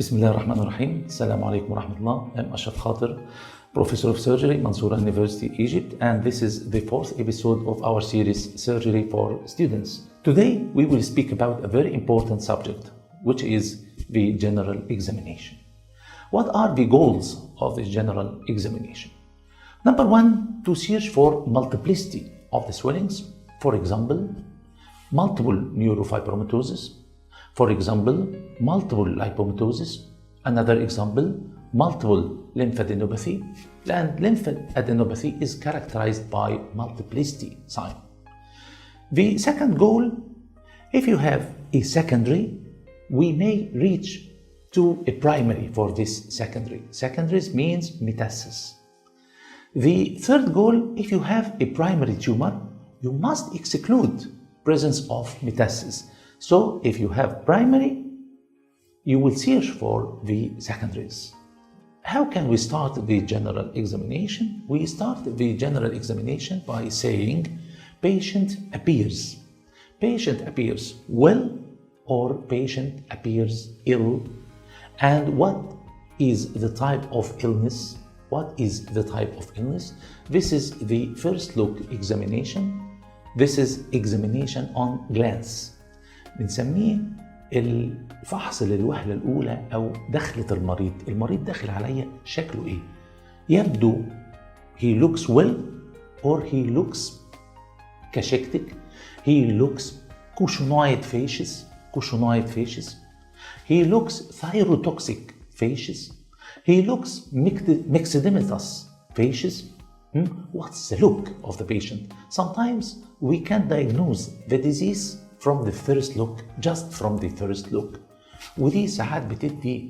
Bismillah ar-Rahman ar-Rahim. Assalamu alaikum wa rahmatullah. I'm Ashraf Khater, Professor of Surgery, Mansoura University, Egypt, and this is the fourth episode of our series, Surgery for Students. Today, we will speak about a very important subject, which is the general examination. What are the goals of this general examination? Number one, to search for multiplicity of the swellings. For example, multiple neurofibromatosis. For example, multiple lipomatosis. Another example, multiple lymphadenopathy. And lymphadenopathy is characterized by multiplicity sign. The second goal, if you have a secondary, we may reach to a primary for this secondary. Secondaries means metastasis. The third goal, if you have a primary tumor, you must exclude presence of metastasis. So if you have primary, you will search for the secondaries. How can we start the general examination? We start the general examination by saying patient appears. Patient appears well or patient appears ill. And what is the type of illness? What is the type of illness? This is the first look examination. This is examination on glance. بنسميه الفحص للوهلة الأولى أو دخلة المريض. المريض داخل عليا شكله إيه؟ يبدو he looks well or he looks cachectic. He looks cushingoid facies. He looks thyrotoxic facies. He looks myxedematous facies. What's the look of the patient? Sometimes we can diagnose the disease from the first look, just from the first look. ودي ساعات بتدي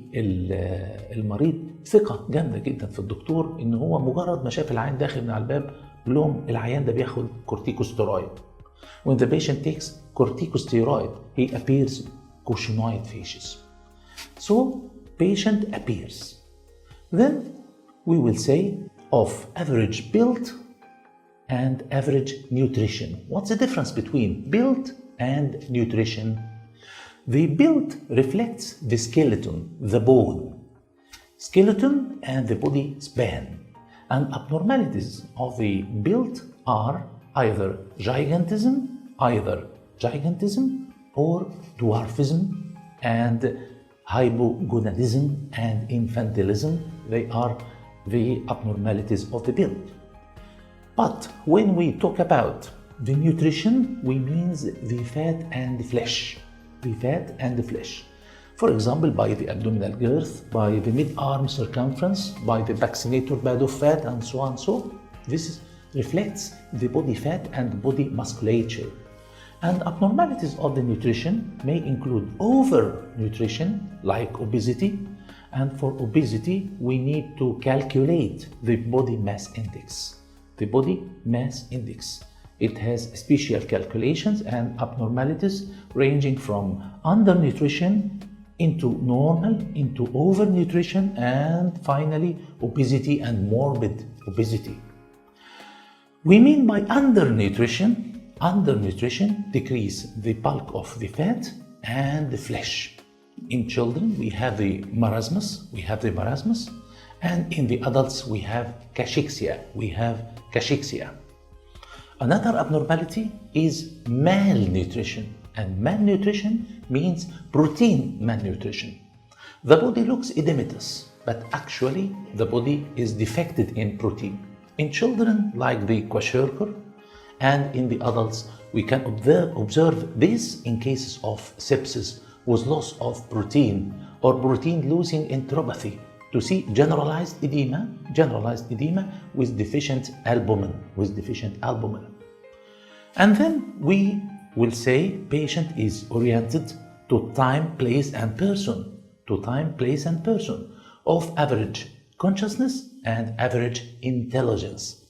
المريض ثقة جامدة جدا في الدكتور إن هو مجرد ما شاف العيان داخل من على الباب يقول لهم العيان ده بياخد كورتيكوستيرويد. When the patient takes corticosteroid, he appears cushingoid facies. So patient appears. Then we will say of average build and average nutrition. What's the difference between build and nutrition? The build reflects the skeleton, the bone. Skeleton and the body span. And abnormalities of the build are either gigantism or dwarfism and hypogonadism and infantilism. They are the abnormalities of the build. But when we talk about the nutrition, we mean the fat and the flesh. The fat and the flesh. For example, by the abdominal girth, by the mid-arm circumference, by the vaccinator bed of fat, and so on. So this reflects the body fat and body musculature. And abnormalities of the nutrition may include over-nutrition, like obesity. And for obesity, we need to calculate the body mass index. The body mass index. It has special calculations and abnormalities ranging from undernutrition into normal, into overnutrition, and finally obesity and morbid obesity. We mean by undernutrition decrease the bulk of the fat and the flesh. In children, we have the marasmus, and in the adults, we have cachexia. Another abnormality is malnutrition, and malnutrition means protein malnutrition. The body looks edematous, but actually the body is defected in protein. In children, like the kwashiorkor, and in the adults, we can observe this in cases of sepsis with loss of protein or protein losing enteropathy, to see generalized edema with deficient albumin. And then we will say patient is oriented to time, place, and person, of average consciousness and average intelligence,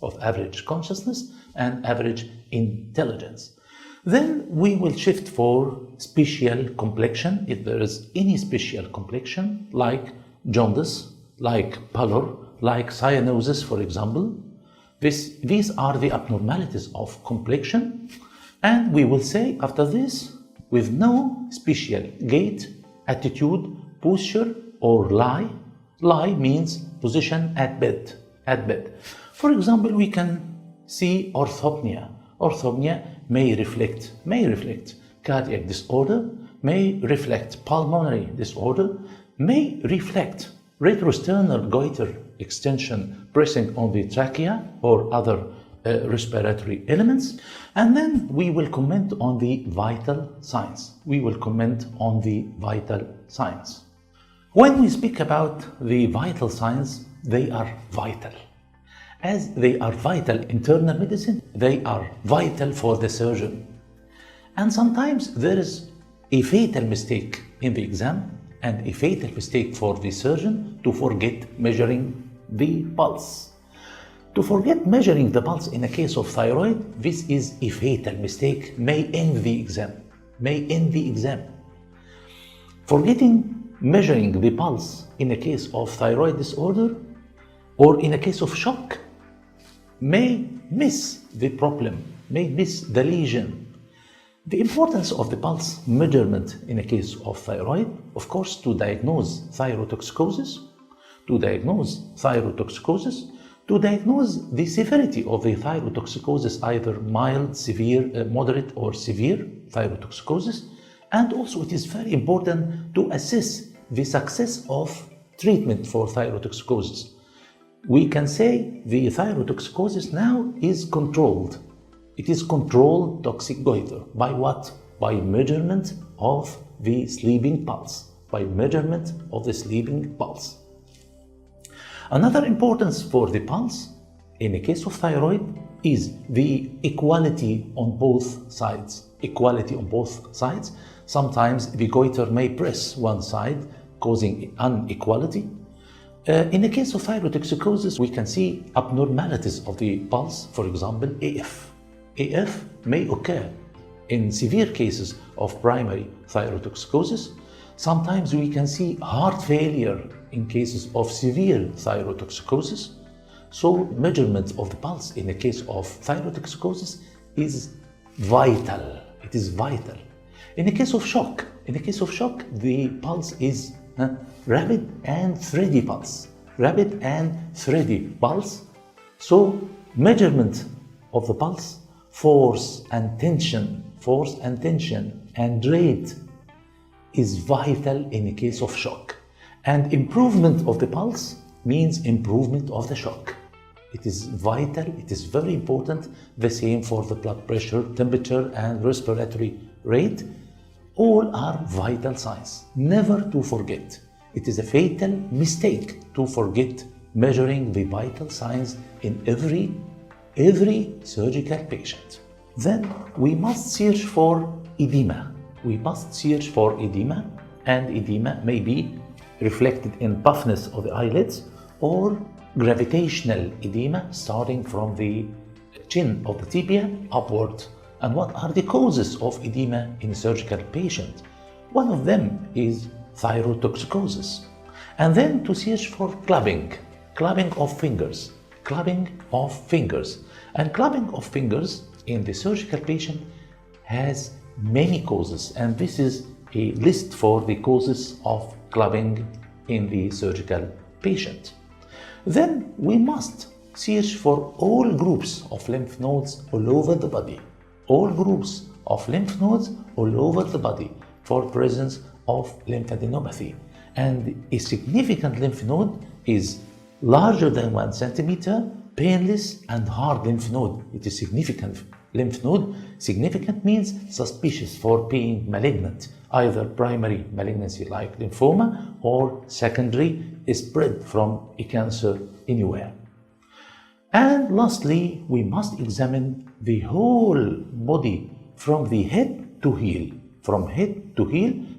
Then we will shift for special complexion, if there is any special complexion, like jaundice, like pallor, like cyanosis, for example. These are the abnormalities of complexion, and we will say after this, with no special gait, attitude, posture, or lie. Lie means position at bed. For example, we can see orthopnea. Orthopnea may reflect cardiac disorder, may reflect pulmonary disorder, may reflect retrosternal goiter extension pressing on the trachea or other respiratory elements. And then we will comment on the vital signs. When we speak about the vital signs, they are vital. As they are vital in internal medicine, they are vital for the surgeon. And sometimes there is a fatal mistake in the exam and a fatal mistake for the surgeon to forget measuring the pulse. To forget measuring the pulse in a case of thyroid, this is a fatal mistake, may end the exam. Forgetting measuring the pulse in a case of thyroid disorder or in a case of shock may miss the problem, may miss the lesion. The importance of the pulse measurement in a case of thyroid, of course, to diagnose thyrotoxicosis, to diagnose the severity of the thyrotoxicosis, either mild, severe, moderate or severe thyrotoxicosis. And also it is very important to assess the success of treatment for thyrotoxicosis. We can say the thyrotoxicosis now is controlled. It is controlled toxic goiter. By what? By measurement of the sleeping pulse. Another importance for the pulse in a case of thyroid is the equality on both sides. Sometimes the goiter may press one side, causing inequality. In the case of thyrotoxicosis, we can see abnormalities of the pulse, for example, AF. AF may occur in severe cases of primary thyrotoxicosis. Sometimes we can see heart failure in cases of severe thyrotoxicosis. So measurement of the pulse in the case of thyrotoxicosis is vital. It is vital. In the case of shock, the pulse is rapid and thready pulse. So measurement of the pulse, force and tension and rate is vital in the case of shock. And improvement of the pulse means improvement of the shock. It is vital, it is very important. The same for the blood pressure, temperature and respiratory rate. All are vital signs. Never to forget. It is a fatal mistake to forget measuring the vital signs in every surgical patient. Then we must search for edema. And edema may be reflected in puffness of the eyelids or gravitational edema starting from the chin of the tibia upward. And what are the causes of edema in a surgical patient? One of them is thyrotoxicosis. And then to search for clubbing of fingers. And clubbing of fingers in the surgical patient has many causes, and this is a list for the causes of clubbing in the surgical patient. Then we must search for all groups of lymph nodes all over the body. For presence of lymphadenopathy. And a significant lymph node is larger than 1 centimeter, painless and hard lymph node. It is significant lymph node. Significant means suspicious for being malignant, either primary malignancy like lymphoma or secondary spread from a cancer anywhere. And lastly, we must examine the whole body from the head to heel.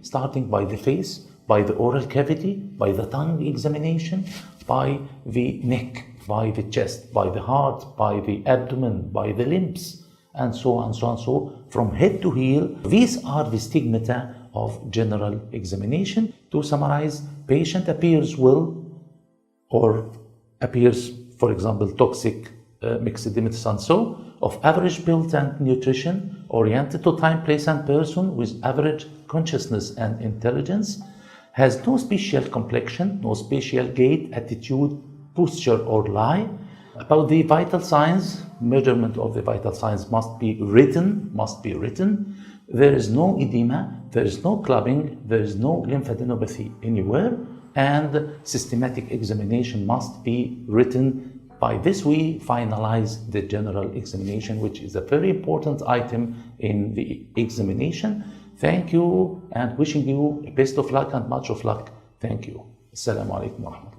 Starting by the face, by the oral cavity, by the tongue examination, by the neck, by the chest, by the heart, by the abdomen, by the limbs, and so on, so from head to heel. These are the stigmata of general examination. To summarize, patient appears well or appears, for example, toxic, mixed edematous and so, of average build and nutrition, oriented to time, place and person with average consciousness and intelligence, has no special complexion, no special gait, attitude, posture, or lie. About the vital signs, measurement of the vital signs must be written. There is no edema, there is no clubbing, there is no lymphadenopathy anywhere, and systematic examination must be written. By this we finalize the general examination, which is a very important item in the examination. Thank you, and wishing you best of luck and much of luck. Thank you. Assalamu alaikum wa rahmatullah.